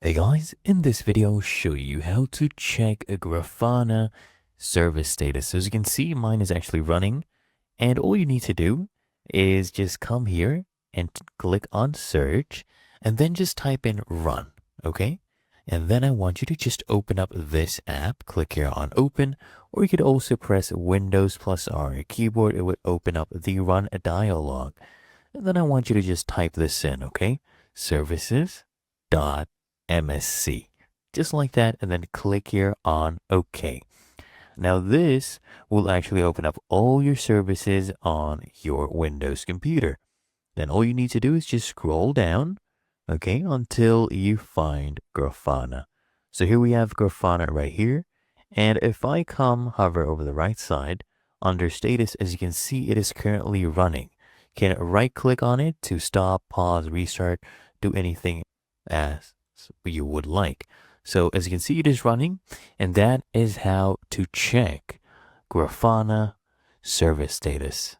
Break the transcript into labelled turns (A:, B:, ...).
A: Hey guys, in this video I'll show you how to check a Grafana service status. So as you can see, mine is actually running, and all you need to do is just come here and click on search and then just type in run, okay? And then I want you to just open up this app, click here on open, or you could also press Windows plus R on your keyboard. It would open up the run dialog. And then I want you to just type this in, okay? Services dot MSC. Just like that, and then click here on OK. Now this will actually open up all your services on your Windows computer. Then all you need to do is just scroll down, okay, until you find Grafana. So here we have Grafana right here. And if I hover over the right side, under status, as you can see, it is currently running. You can right click on it to stop, pause, restart, do anything as you would like. So as you can see, it is running, and that is how to check Grafana service status.